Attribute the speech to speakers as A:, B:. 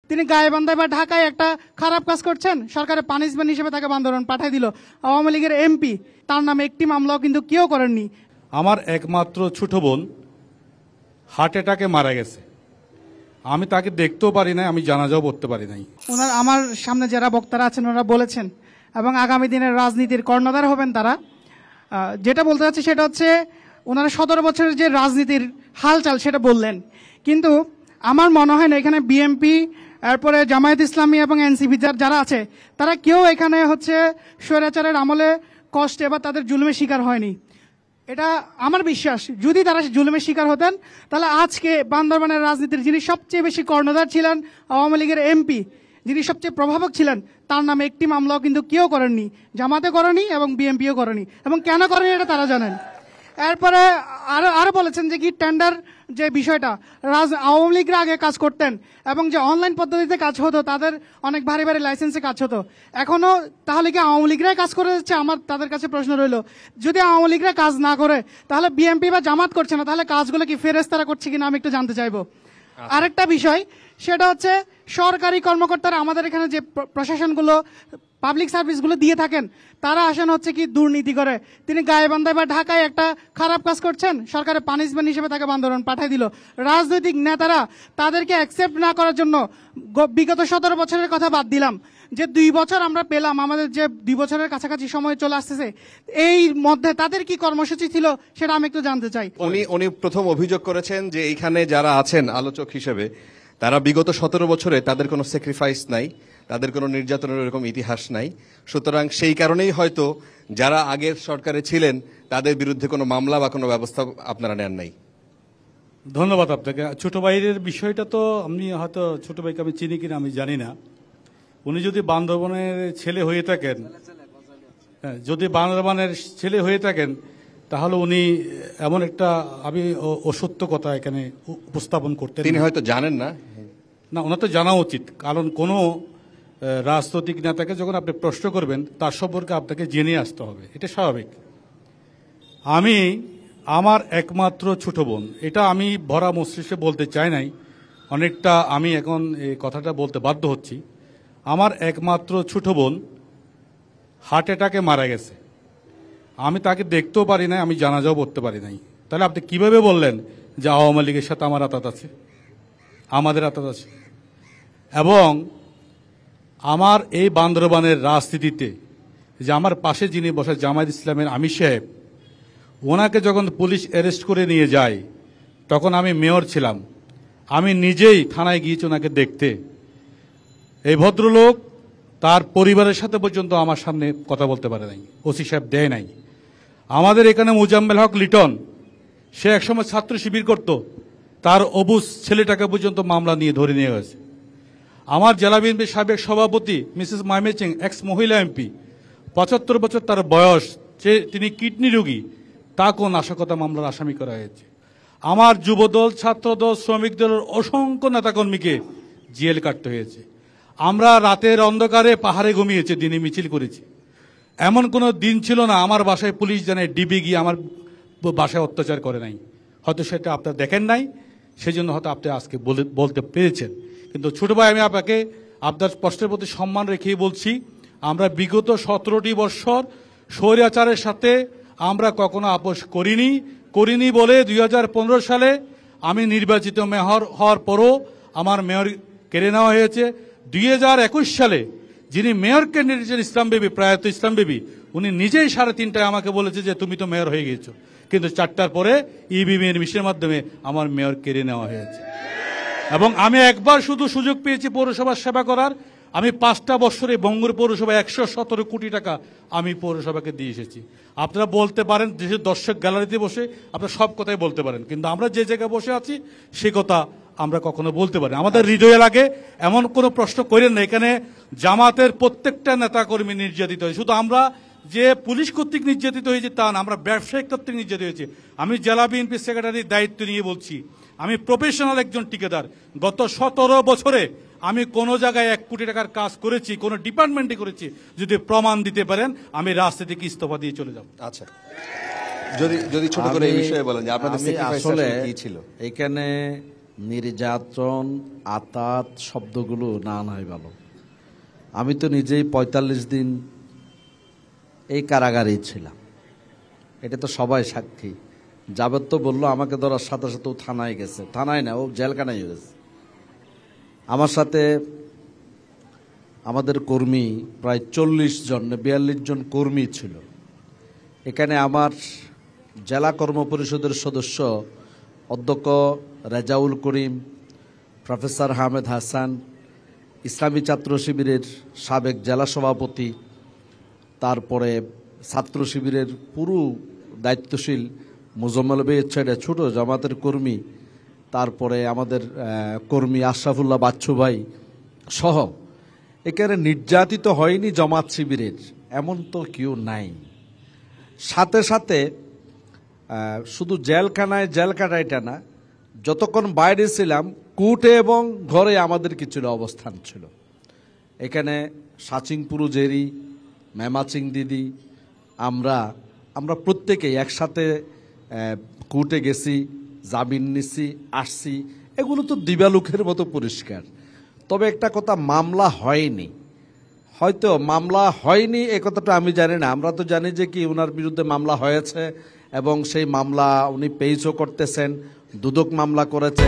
A: তিনি গাইবান্ধায় বা ঢাকায় একটা খারাপ কাজ করছেন, সরকারের পানিশমেন্ট হিসেবে তাকে বান্দরবান পাঠিয়ে দিল। আওয়ামী লীগের এমপি, তার নামে একটি মামলাও কিন্তু কেউ করেননি।
B: আমার একমাত্র ছোট বোন হার্ট অ্যাটাকে মারা গেছে, আমি তাকে দেখতেও পারি নাই, আমি জানাজাও পড়তে পারি নাই।
A: ওনার আমার সামনে যারা বক্তারা আছেন ওনারা বলেছেন, এবং আগামী দিনের রাজনীতির কর্ণধার হবেন তারা। যেটা বলতে চাচ্ছি সেটা হচ্ছে, ওনারা 17 বছরের যে রাজনীতির হালচাল সেটা বললেন, কিন্তু আমার মনে হয় না এখানে বিএনপি, এরপরে জামায়াত ইসলামী এবং এনসিপি যারা আছে তারা কেউ এখানে হচ্ছে স্বৈরাচারের আমলে কষ্টে বা তাদের জুলুমের শিকার হয়নি। এটা আমার বিশ্বাস, যদি তারা জুলুমের শিকার হতেন তাহলে আজকে বান্দরবানের রাজনীতির যিনি সবচেয়ে বেশি কর্ণধার ছিলেন, আওয়ামী লীগের এমপি, যিনি সবচেয়ে প্রভাবক ছিলেন, তার নামে একটি মামলাও কিন্তু কেউ করেননি, জামাতে করেনি এবং বিএনপিও করেনি, এবং কেন করেনি এটা তারা জানেন। এরপরে আরো বলেছেন যে কি টেন্ডার যে বিষয়টা, আওয়ামী লীগরা আগে কাজ করতেন এবং যে অনলাইন পদ্ধতিতে কাজ হতো, তাদের অনেক ভারী ভারী লাইসেন্সে কাজ হতো, এখনো তাহলে কি আওয়ামী লীগরাই কাজ করে যাচ্ছে? আমার তাদের কাছে প্রশ্ন রইল, যদি আওয়ামী লীগরা কাজ না করে তাহলে বিএনপি বা জামাত করছে না, তাহলে কাজগুলো কি ফেরেশতারা করছে কিনা আমি একটু জানতে চাইবো। আরেকটা বিষয় সেটা হচ্ছে, সরকারি কর্মকর্তারা আমাদের এখানে যে প্রশাসনগুলো পাবলিক সার্ভিসগুলো দিয়ে থাকেন, তারা আসেন হচ্ছে কি দুর্নীতি করে। তিনি গাইবান্ধায় বা ঢাকায় একটা খারাপ কাজ করছেন, সরকারের পানিশমেন্ট হিসেবে তাকে বান্দরবান পাঠিয়ে দিল। রাজনৈতিক নেতারা তাদেরকে অ্যাকসেপ্ট না করার জন্য বিগত 17 বছরের কথা বাদ দিলাম, যে 2 বছর আমরা পেলাম, আমাদের যে 2 বছরের কাছাকাছি সময় চলে আসতেছে, এই মধ্যে তাদের কি কর্মসূচি ছিল সেটা আমি একটু জানতে চাই।
C: উনি প্রথম অভিযোগ করেছেন যে এইখানে যারা আছেন আলোচক হিসেবে, তারা বিগত 17 বছরে তাদের কোনো স্যাক্রিফাইস নাই, তাদের কোনো নির্যাতনের এরকম ইতিহাস নাই। সুতরাং সেই কারণেই হয়তো যারা আগের সরকারে ছিলেন তাদের বিরুদ্ধে কোনো মামলা বা কোনো ব্যবস্থা আপনারা নেন নাই।
B: ধন্যবাদ আপনাকে। ছোট ভাইয়ের বিষয়টা তো আমি হয়তো ছোট ভাইকে আমি চিনি কিনা আমি জানি না। উনি যদি বান্দরবানের ছেলে হয়ে থাকেন, যদি বান্দরবানের ছেলে হয়ে থাকেন, তাহলে উনি এমন একটা আমি অসত্য কথা এখানে উপস্থাপন করতেন।
C: তিনি হয়তো জানেন না।
B: না, ওনার তো জানা উচিত, কারণ কোনো রাজনৈতিক নেতাকে যখন আপনি প্রশ্ন করবেন তার সম্পর্কে আপনাকে জেনে আসতে হবে, এটা স্বাভাবিক। আমি আমার একমাত্র ছোট বোন, এটা আমি ভরা মস্তিষ্কে বলতে চাই নাই, অনেকটা আমি এখন এই কথাটা বলতে বাধ্য হচ্ছি। আমার একমাত্র ছোট বোন হার্ট অ্যাটাকে মারা গেছে, আমি তাকে দেখতেও পারি নাই, আমি জানাজাও পড়তে পারি নাই। তাহলে আপনি কিভাবে বললেন যে আওয়ামী লীগের সাথে আমার আতাত আছে? আমাদের আতাত আছে। এবং আমার এই বান্দরবানের রাজনীতিতে যে আমার পাশে যিনি বসে জামায়াত ইসলামের আমির সাহেব, ওনাকে যখন পুলিশ অ্যারেস্ট করে নিয়ে যায় তখন আমি মেয়র ছিলাম, আমি নিজেই থানায় গিয়েছি ওনাকে দেখতে। এই ভদ্রলোক তার পরিবারের সাথে পর্যন্ত আমার সামনে কথা বলতে পারে নাই, ওসি সাহেব দেয় নাই। আমাদের এখানে মুজাম্মেল হক লিটন, সে একসময় ছাত্র শিবির করত, তার অবুজ ছেলেটাকে পর্যন্ত মামলা নিয়ে ধরে নিয়ে গেছে। আমার জেলা বিএনপির সাবেক সভাপতি মিসেস মাইমে সিং, এক্স মহিলা এমপি, 75 বছর তার বয়স, তিনি কিডনি রোগী, তাকেও নাশকতা মামলার আসামি করা হয়েছে। আমার যুবদল, ছাত্রদল, শ্রমিক দলের অসংখ্য নেতাকর্মীকে জেল কাটতে হয়েছে। আমরা রাতের অন্ধকারে পাহাড়ে ঘুমিয়েছি, দিনে মিছিল করেছি। এমন কোনো দিন ছিল না আমার বাসায় পুলিশ জানে ডিবি গিয়ে আমার বাসায় অত্যাচার করে নাই। হয়তো সেটা আপনারা দেখেন নাই, সেই জন্য হয়তো আপনি আজকে বলতে পেরেছেন। কিন্তু ছোট ভাই, আমি আপনাকে আপনার প্রশ্নের প্রতি সম্মান রেখেই বলছি, আমরা বিগত 17টি বৎসর স্বৈরাচারের সাথে আমরা কখনো আপোষ করিনি বলে 2015 সালে আমি নির্বাচিত মেয়র হওয়ার পরও আমার মেয়র কেড়ে নেওয়া হয়েছে। 2021 সালে যিনি মেয়র ক্যান্ডিডেট ইসলাম বেবি, প্রয়াত ইসলাম বেবি, উনি নিজেই 3:30টায় আমাকে বলেছে যে তুমি তো মেয়র হয়ে গিয়েছো, কিন্তু 4টার পরে ইভিএম মিশনের মাধ্যমে আমার মেয়র কেড়ে নেওয়া হয়েছে। এবং আমি একবার শুধু সুযোগ পেয়েছি পৌরসভার সেবা করার। আমি 5টা বছরে বঙ্গুর পৌরসভায় 117 কোটি টাকা আমি পৌরসভাকে দিয়ে এসেছি। আপনারা বলতে পারেন দেশের দর্শক গ্যালারিতে বসে আপনারা সব কথাই বলতে পারেন, কিন্তু আমরা যে জায়গায় বসে আছি সে কথা আমরা কখনো বলতে পারি। আমাদের হৃদয়ে লাগে এমন কোনো প্রশ্ন করেন না। এখানে জামাতের প্রত্যেকটা নেতাকর্মী নির্যাতিত হয়েছে। শুধু আমরা যে পুলিশ কর্তৃক নির্যাতিত হয়েছে তা না, আমরা ব্যবসায়িক কর্তৃক নির্যাতিত হয়েছে। আমি জেলা বিএনপি সেক্রেটারির দায়িত্ব নিয়ে বলছি, আমি প্রফেশনাল একজন ঠিকাদার। গত 17 বছরে আমি কোনো জায়গায় 1 কোটি টাকার কাজ করেছি, কোনো ডিপার্টমেন্টে করেছি, যদি প্রমাণ দিতে পারেন আমি রাজনীতি থেকে ইস্তফা দিয়ে চলে যাব।
C: আচ্ছা, যদি ছোট করে এই বিষয়ে বলেন যে আপনাদের স্যাক্রিফাইস আসলে কি ছিল?
D: এখানে নির্যাতন, আতাত শব্দগুলো না নাই ভালো। আমি তো নিজেই ৪৫ দিন এই কারাগারেই ছিলাম, এটা তো সবাই সাক্ষী। জাবেদ তো বললো আমাকে ধরার সাথে সাথে ও থানায় গেছে, থানায় না, ও জেলখানায় গেছে। আমার সাথে আমাদের কর্মী প্রায় ৪০ জন ৪২ জন কর্মী ছিল। এখানে আমার জেলা কর্ম পরিষদের সদস্য অধ্যক্ষ রেজাউল করিম, প্রফেসর হামেদ হাসান, ইসলামী ছাত্র শিবিরের সাবেক জেলা সভাপতি, তারপরে ছাত্র শিবিরের পুরো দায়িত্বশীল মুজম্মেল ভাইয়ের ছেড়ে ছোট জামাতের কর্মী, তারপরে আমাদের কর্মী আশরাফুল্লাহ বাচ্চু ভাই সহ এখানে নির্যাতিত হয়নি জামাত শিবিরের এমন তো কেউ নাই। সাথে সাথে শুধু জেলখানায় জেল কাটাইটা না, যতক্ষণ বাইরে ছিলাম কোর্টে এবং ঘরে আমাদের কিছু অবস্থান ছিল। এখানে সাচিংপুরু জেরি, মেমাচিং দিদি, আমরা প্রত্যেকেই একসাথে কোর্টে গেছি, জামিন নিছি, আসছি, এগুলো তো দিবালুকের মতো পরিষ্কার। তবে একটা কথা, মামলা হয়নি, হয়তো মামলা হয়নি এ কথাটা আমি জানি না। আমরা তো জানি যে কি ওনার বিরুদ্ধে মামলা হয়েছে এবং সেই মামলা উনি পেইচও করতেছেন, দুদক মামলা করেছে।